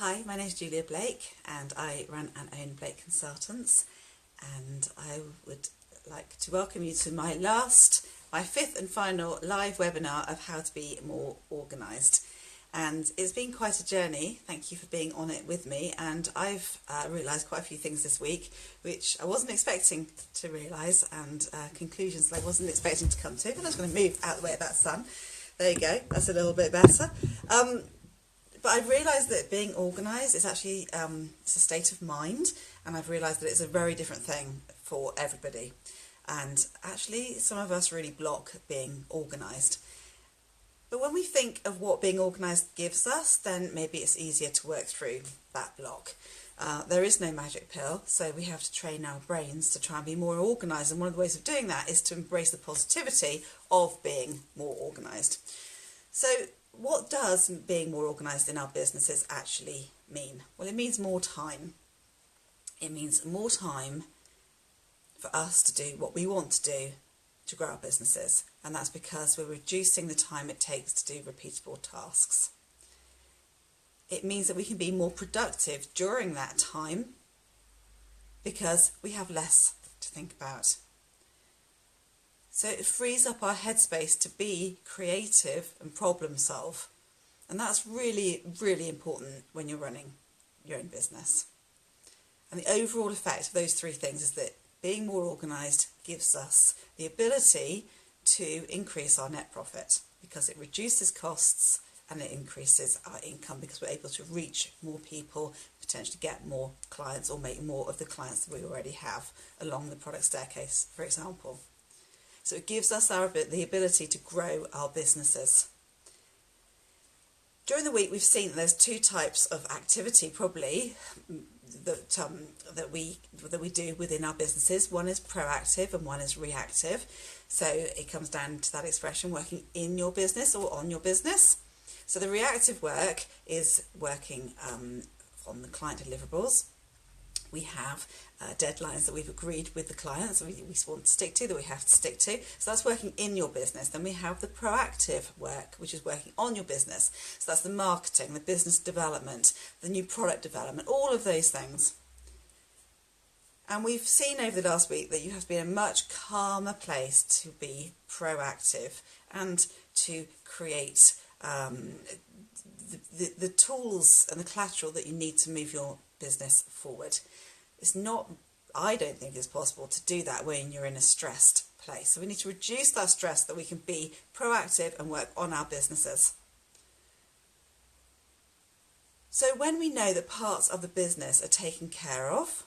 Hi, my name is Julia Blake and I run and own Blake Consultants, and I would like to welcome you to my fifth and final live webinar of how to be more organised. And it's been quite a journey. Thank you for being on it with me, and I've realised quite a few things this week which I wasn't expecting to realise, and conclusions that I wasn't expecting to come to. I'm just going to move out of the way of that sun. There you go, that's a little bit better. But I've realised that being organised is actually it's a state of mind, and I've realised that it's a very different thing for everybody. And actually, some of us really block being organised. But when we think of what being organised gives us, then maybe it's easier to work through that block. There is no magic pill, so we have to train our brains to try and be more organised. And one of the ways of doing that is to embrace the positivity of being more organised. So what does being more organised in our businesses actually mean? Well, it means more time. It means more time for us to do what we want to do to grow our businesses. And that's because we're reducing the time it takes to do repeatable tasks. It means that we can be more productive during that time because we have less to think about. So it frees up our headspace to be creative and problem solve. And that's really, really important when you're running your own business. And the overall effect of those three things is that being more organised gives us the ability to increase our net profit because it reduces costs and it increases our income because we're able to reach more people, potentially get more clients or make more of the clients that we already have along the product staircase, for example. So it gives us the ability to grow our businesses. During the week, we've seen that there's two types of activity probably that we do within our businesses. One is proactive and one is reactive. So it comes down to that expression, working in your business or on your business. So the reactive work is working on the client deliverables. We have deadlines that we've agreed with the clients that we want to stick to, that we have to stick to. So that's working in your business. Then we have the proactive work, which is working on your business. So that's the marketing, the business development, the new product development, all of those things. And we've seen over the last week that you have to be in a much calmer place to be proactive and to create the tools and the collateral that you need to move your business forward. It's not, I don't think it's possible to do that when you're in a stressed place. So we need to reduce that stress so that we can be proactive and work on our businesses. So when we know that parts of the business are taken care of,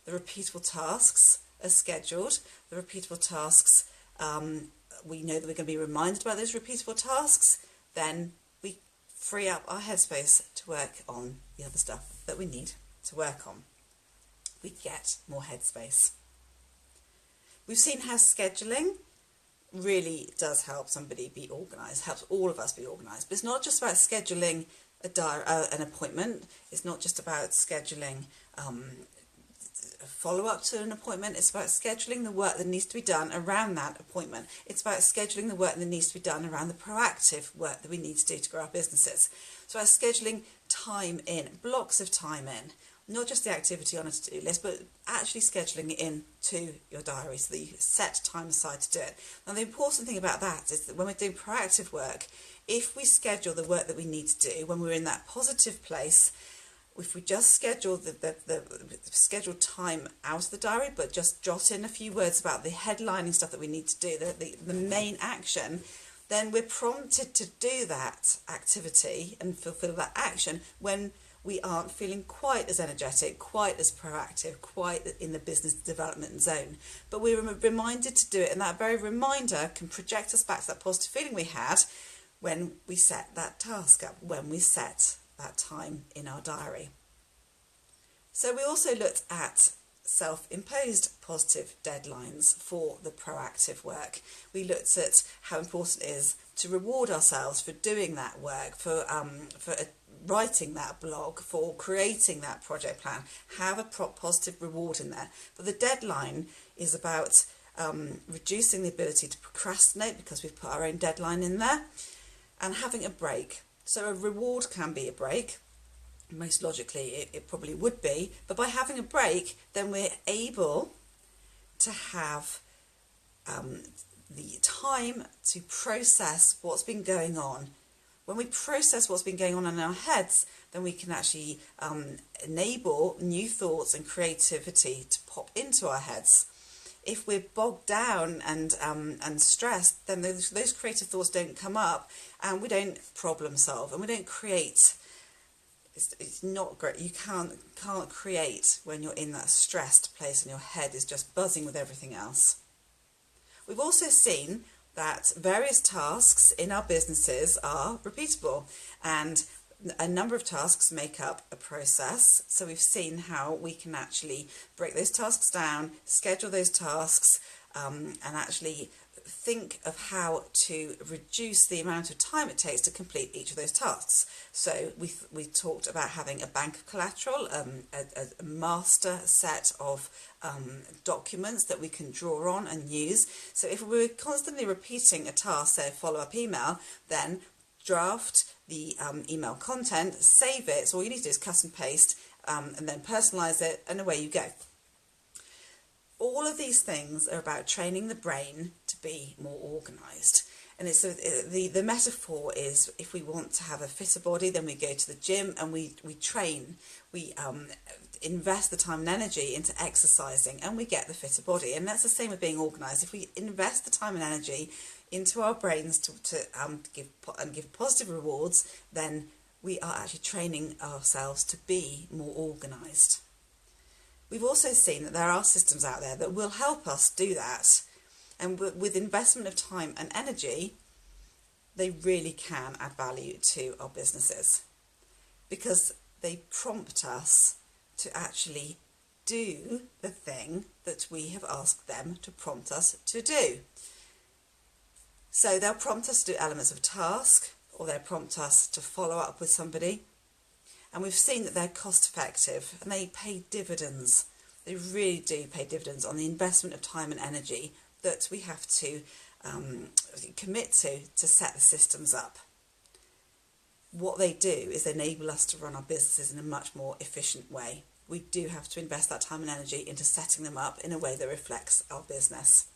the repeatable tasks are scheduled, the repeatable tasks, we know that we're going to be reminded about those repeatable tasks, then we free up our headspace to work on the other stuff that we need to work on. We get more headspace. We've seen how scheduling really does help somebody be organised, helps all of us be organised. But it's not just about scheduling an appointment. It's not just about scheduling a follow-up to an appointment. It's about scheduling the work that needs to be done around that appointment. It's about scheduling the work that needs to be done around the proactive work that we need to do to grow our businesses. So about scheduling time in, blocks of time in, not just the activity on a to-do list, but actually scheduling it into your diary so that you set time aside to do it. Now, the important thing about that is that when we're doing proactive work, if we schedule the work that we need to do, when we're in that positive place, if we just schedule the scheduled time out of the diary, but just jot in a few words about the headlining stuff that we need to do, the main action, then we're prompted to do that activity and fulfill that action when we aren't feeling quite as energetic, quite as proactive, quite in the business development zone. But we're reminded to do it, and that very reminder can project us back to that positive feeling we had when we set that task up, when we set that time in our diary. So we also looked at self-imposed positive deadlines for the proactive work. We looked at how important it is to reward ourselves for doing that work, for writing that blog, for creating that project plan. Have a positive reward in there. But the deadline is about reducing the ability to procrastinate because we've put our own deadline in there, and having a break. So a reward can be a break. Most logically, it probably would be. But by having a break, then we're able to have the time to process what's been going on. When we process what's been going on in our heads, then we can actually enable new thoughts and creativity to pop into our heads. If we're bogged down and stressed, then those creative thoughts don't come up, and we don't problem solve, and we don't create. It's not great. You can't create when you're in that stressed place and your head is just buzzing with everything else. We've also seen that various tasks in our businesses are repeatable, and a number of tasks make up a process. So we've seen how we can actually break those tasks down, schedule those tasks, and actually think of how to reduce the amount of time it takes to complete each of those tasks. So we talked about having a bank of collateral, a master set of documents that we can draw on and use. So if we're constantly repeating a task, say a follow-up email, then draft the email content, save it. So all you need to do is cut and paste, and then personalize it, and away you go. All of these things are about training the brain to be more organised. And it's the metaphor is, if we want to have a fitter body, then we go to the gym and we train. We invest the time and energy into exercising, and we get the fitter body. And that's the same with being organised. If we invest the time and energy into our brains to give positive rewards, then we are actually training ourselves to be more organised. We've also seen that there are systems out there that will help us do that. And with investment of time and energy, they really can add value to our businesses, because they prompt us to actually do the thing that we have asked them to prompt us to do. So they'll prompt us to do elements of a task, or they'll prompt us to follow up with somebody. And we've seen that they're cost effective and they pay dividends. They really do pay dividends on the investment of time and energy that we have to commit to set the systems up. What they do is enable us to run our businesses in a much more efficient way. We do have to invest that time and energy into setting them up in a way that reflects our business.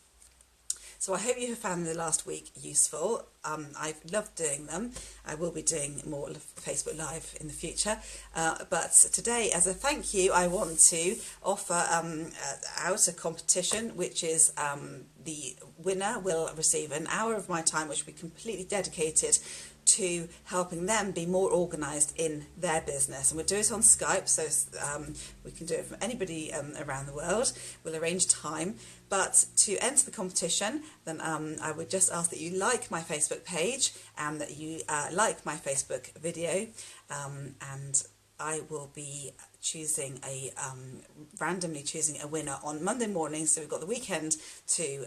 So I hope you have found the last week useful. I've loved doing them. I will be doing more Facebook Live in the future. But today, as a thank you, I want to offer out a competition, which is the winner will receive an hour of my time, which will be completely dedicated to helping them be more organised in their business. And we'll do it on Skype, so we can do it from anybody around the world. We'll arrange time. But to enter the competition, then I would just ask that you like my Facebook page and that you like my Facebook video, and I will be randomly choosing a winner on Monday morning. So we've got the weekend to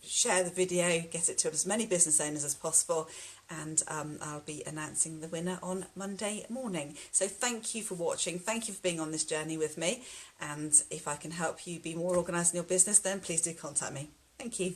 share the video, get it to as many business owners as possible, and I'll be announcing the winner on Monday morning. So thank you for watching, thank you for being on this journey with me, and if I can help you be more organised in your business, then please do contact me. Thank you.